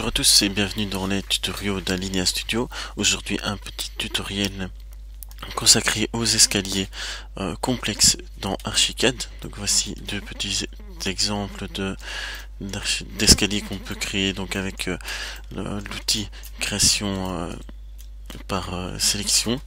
Bonjour à tous et bienvenue dans les tutoriaux d'Alinea Studio. Aujourd'hui un petit tutoriel consacré aux escaliers complexes dans Archicad. Donc voici deux petits exemples d'escaliers qu'on peut créer donc avec l'outil création par sélection.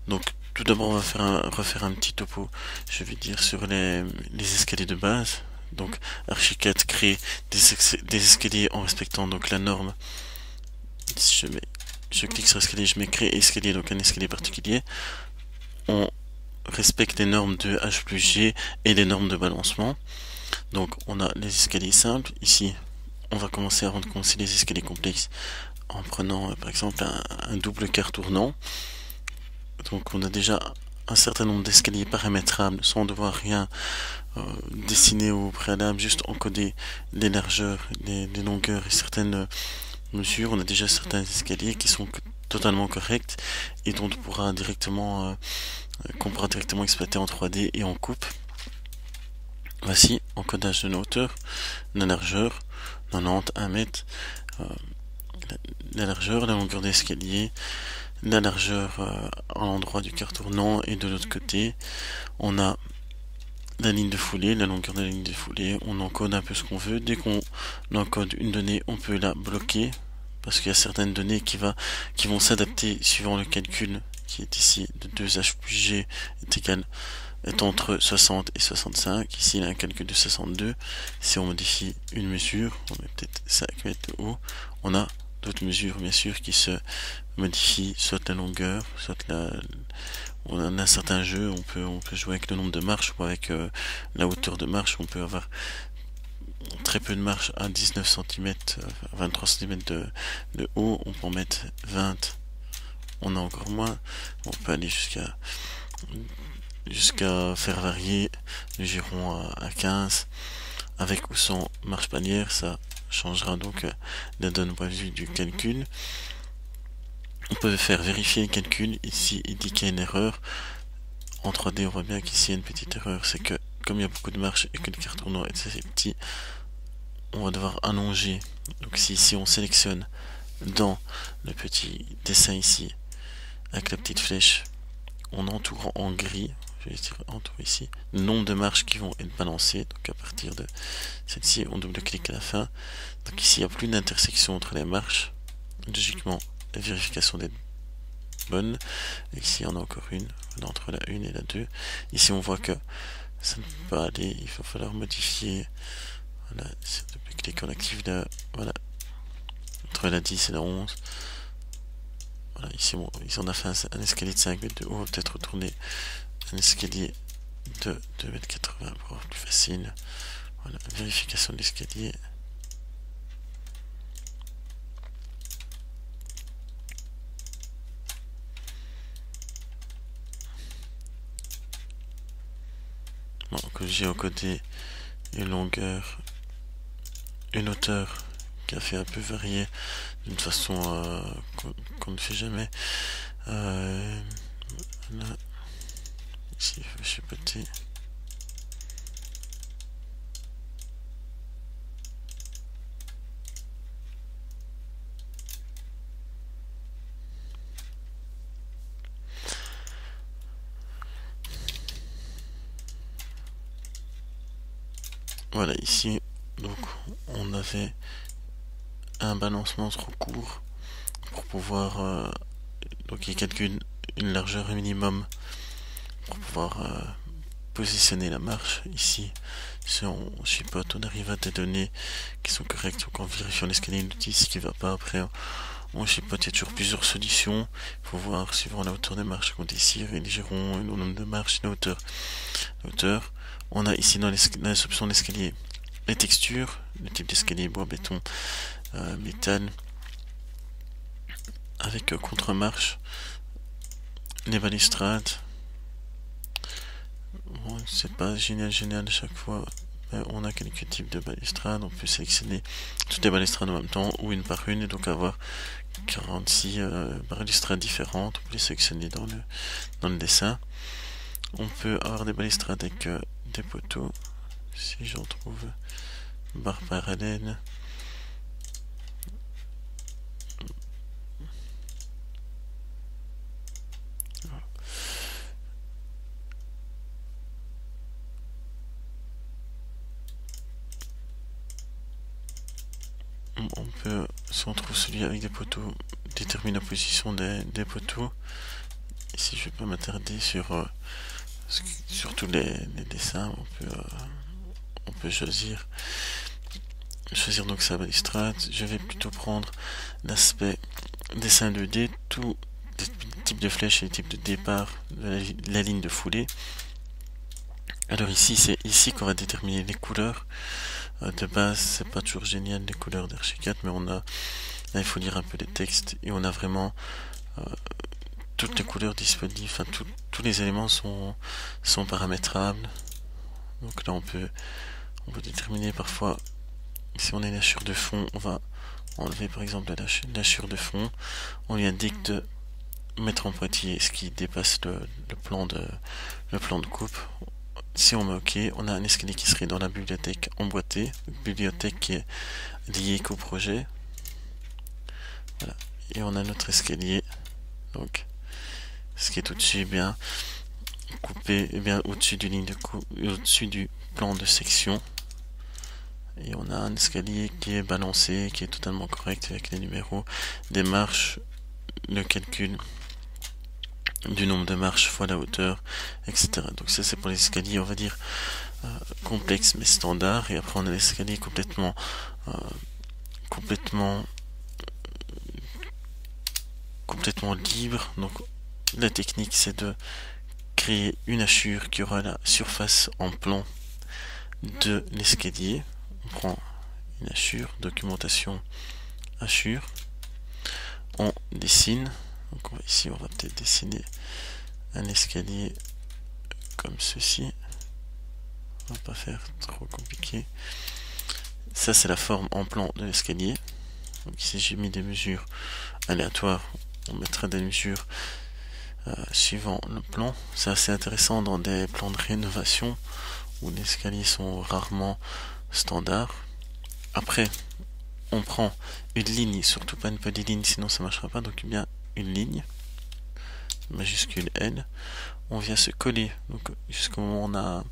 Donc tout d'abord on va refaire un petit topo, je vais dire, sur les escaliers de base. Donc Archicad crée des escaliers en respectant donc la norme. Si je clique sur escalier, je mets créer escalier, donc un escalier particulier. On respecte les normes de H plus G et les normes de balancement. Donc on a les escaliers simples. Ici on va commencer avant de commencer les escaliers complexes en prenant par exemple un double quart tournant. Donc on a déjà un certain nombre d'escaliers paramétrables sans devoir rien dessiner au préalable, juste encoder les largeurs, les longueurs et certaines mesures. On a déjà certains escaliers qui sont totalement corrects et dont on pourra directement qu'on pourra directement exploiter en 3D et en coupe. Voici encodage de la hauteur, la largeur, 90, 1 mètre, la largeur, la longueur d'escalier, la largeur à l'endroit du quart tournant et de l'autre côté. On a la ligne de foulée, la longueur de la ligne de foulée. On encode un peu ce qu'on veut. Dès qu'on encode une donnée, on peut la bloquer parce qu'il y a certaines données qui vont s'adapter suivant le calcul qui est ici de 2h plus g est entre 60 et 65. Ici il y a un calcul de 62. Si on modifie une mesure, on met peut-être 5 mètres de haut, on a d'autres mesures bien sûr qui se modifient, soit la longueur, soit on a un certain jeu, on peut jouer avec le nombre de marches ou avec la hauteur de marche. On peut avoir très peu de marche à 19 cm, 23 cm de haut, on peut en mettre 20, on a encore moins, on peut aller jusqu'à faire varier le giron à 15, avec ou sans marche palière. Ça changera donc la donne au point de vue du calcul. On peut faire vérifier le calcul. Ici il dit qu'il y a une erreur. En 3D on voit bien qu'ici il y a une petite erreur, c'est que comme il y a beaucoup de marches et que le quart tournant est assez petit, on va devoir allonger. Donc si ici on sélectionne dans le petit dessin ici avec la petite flèche, on entoure en gris, je vais dire entoure ici, le nombre de marches qui vont être balancées. Donc à partir de celle-ci on double-clique à la fin. Donc ici il n'y a plus d'intersection entre les marches. Logiquement la vérification d'être bonne. Et ici on a encore une entre la 1 et la 2. Ici on voit que ça ne peut pas aller, il va falloir modifier. Voilà, si on double-clique, on active voilà, entre la 10 et la 11. Voilà, ici on a fait un escalier de 5 mètres de haut, on va peut-être retourner un escalier de 2,80 m pour avoir plus facile. Voilà, vérification de l'escalier. Bon, que j'ai encodé une longueur, une hauteur qui a fait un peu varier d'une façon qu'on ne fait jamais. Là, ici, je vais chipoter. Voilà, ici, donc on avait un balancement trop court pour pouvoir donc il calcule une largeur minimum pour pouvoir positionner la marche. Ici si on chipote, on arrive à des données qui sont correctes. Donc en vérifiant l'escalier, il nous dit ce qui va pas. Après on chipote, il y a toujours plusieurs solutions. Il faut voir suivant la hauteur des marches qu'on désire et les girons, le nombre de marches et la hauteur. On a ici dans les options d'escalier les textures, le type d'escalier, bois, béton, métal, avec contre-marche, les balustrades. Bon, c'est pas génial à chaque fois, mais on a quelques types de balustrades. On peut sélectionner toutes les balustrades en même temps ou une par une et donc avoir 46 balustrades différentes. On peut les sélectionner dans le dessin. On peut avoir des balustrades avec des poteaux, si j'en trouve, barre parallèle, on peut, si on trouve celui avec des poteaux, déterminer la position des poteaux. Ici, je vais pas m'attarder sur tous les dessins. On peut choisir donc sa balustrade. Je vais plutôt prendre l'aspect dessin 2D, tout les types de flèches et les types de départ de la ligne de foulée. Alors ici, c'est ici qu'on va déterminer les couleurs. De base, c'est pas toujours génial les couleurs d'Archicad, mais là il faut lire un peu les textes et on a vraiment toutes les couleurs disponibles. Enfin, tous les éléments sont paramétrables. Donc là, on peut déterminer parfois. Si on a une hachure de fond, on va enlever par exemple la hachure de fond. On lui indique de mettre en pointillé ce qui dépasse le plan de coupe. Si on met OK, on a un escalier qui serait dans la bibliothèque emboîtée, bibliothèque qui est liée qu'au projet. Voilà. Et on a notre escalier. Donc, ce qui est au-dessus est bien coupé, est bien au-dessus du ligne de coupe, au-dessus du plan de section. Et on a un escalier qui est balancé, qui est totalement correct avec les numéros, des marches, le calcul du nombre de marches fois la hauteur, etc. Donc ça c'est pour les escaliers, on va dire complexes mais standards. Et après on a l'escalier complètement libre. Donc la technique c'est de créer une hachure qui aura la surface en plan de l'escalier. On prend une hachure, documentation hachure, on dessine. Donc ici on va peut-être dessiner un escalier comme ceci. On va pas faire trop compliqué. Ça c'est la forme en plan de l'escalier. Donc ici j'ai mis des mesures aléatoires. On mettra des mesures suivant le plan. C'est assez intéressant dans des plans de rénovation où les escaliers sont rarement standards. Après, on prend une ligne, surtout pas une petite ligne, sinon ça marchera pas. Donc bien une ligne, majuscule L. On vient se coller, donc jusqu'au moment où on a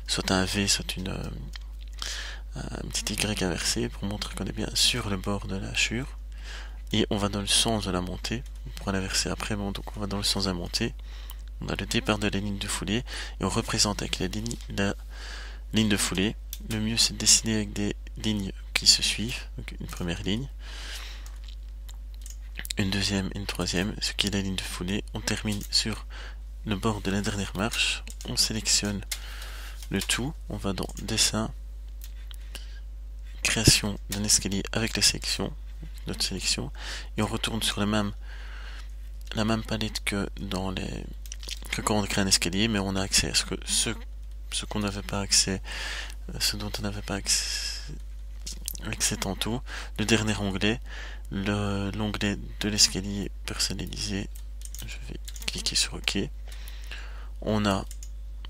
soit un V, soit un petit Y inversé pour montrer qu'on est bien sur le bord de la hachure. Et on va dans le sens de la montée. On pourra l'inverser après, bon, donc on va dans le sens de la montée. On a le départ de la ligne de foulée et on représente avec la ligne de foulée. Le mieux c'est de dessiner avec des lignes qui se suivent, donc une première ligne, une deuxième et une troisième, ce qui est la ligne de foulée. On termine sur le bord de la dernière marche, on sélectionne le tout, on va dans dessin, création d'un escalier avec la sélection, notre sélection, et on retourne sur la même palette que quand on crée un escalier, mais on a accès à ce qu'on n'avait pas accès, ce dont on n'avait pas accès tantôt. Le dernier onglet, l'onglet de l'escalier personnalisé. Je vais cliquer sur OK. On a,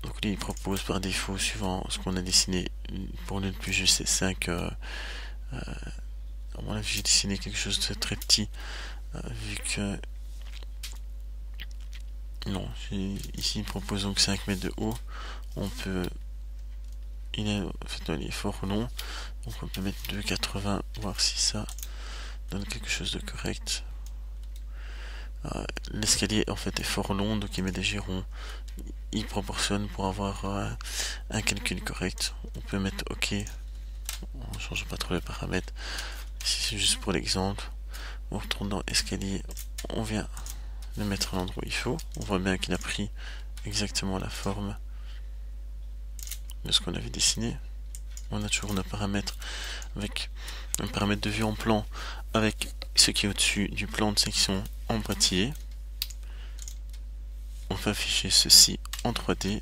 donc lui il propose par défaut, suivant ce qu'on a dessiné, pour le plus juste c'est 5. À mon avis j'ai dessiné quelque chose de très petit, vu que non, ici il propose donc 5 mètres de haut. On peut, il est fort long, donc on peut mettre 2,80, voir si ça donne quelque chose de correct. L'escalier en fait est fort long, donc il met des girons, il proportionne pour avoir un calcul correct. On peut mettre OK, on ne change pas trop les paramètres. Ici c'est juste pour l'exemple. On retourne dans escalier, on vient le mettre à l'endroit où il faut. On voit bien qu'il a pris exactement la forme de ce qu'on avait dessiné. On a toujours nos paramètres avec un paramètre de vue en plan avec ce qui est au-dessus du plan de section en boîtier. On peut afficher ceci en 3D.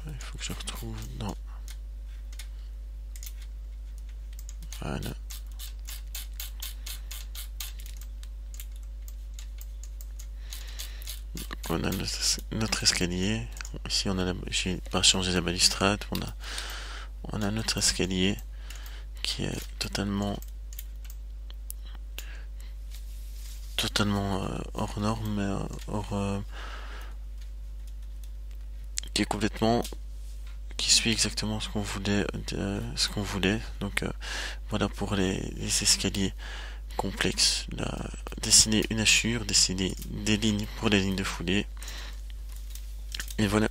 Il faut que je retrouve dans... Voilà. Donc on a notre escalier. Ici on a j'ai pas changé la balustrade. On a notre escalier qui est totalement hors norme, mais qui est complètement qui suit exactement ce qu'on voulait, Donc voilà pour les escaliers complexes. Là, dessiner une hachure, dessiner des lignes pour les lignes de foulée. Et voilà.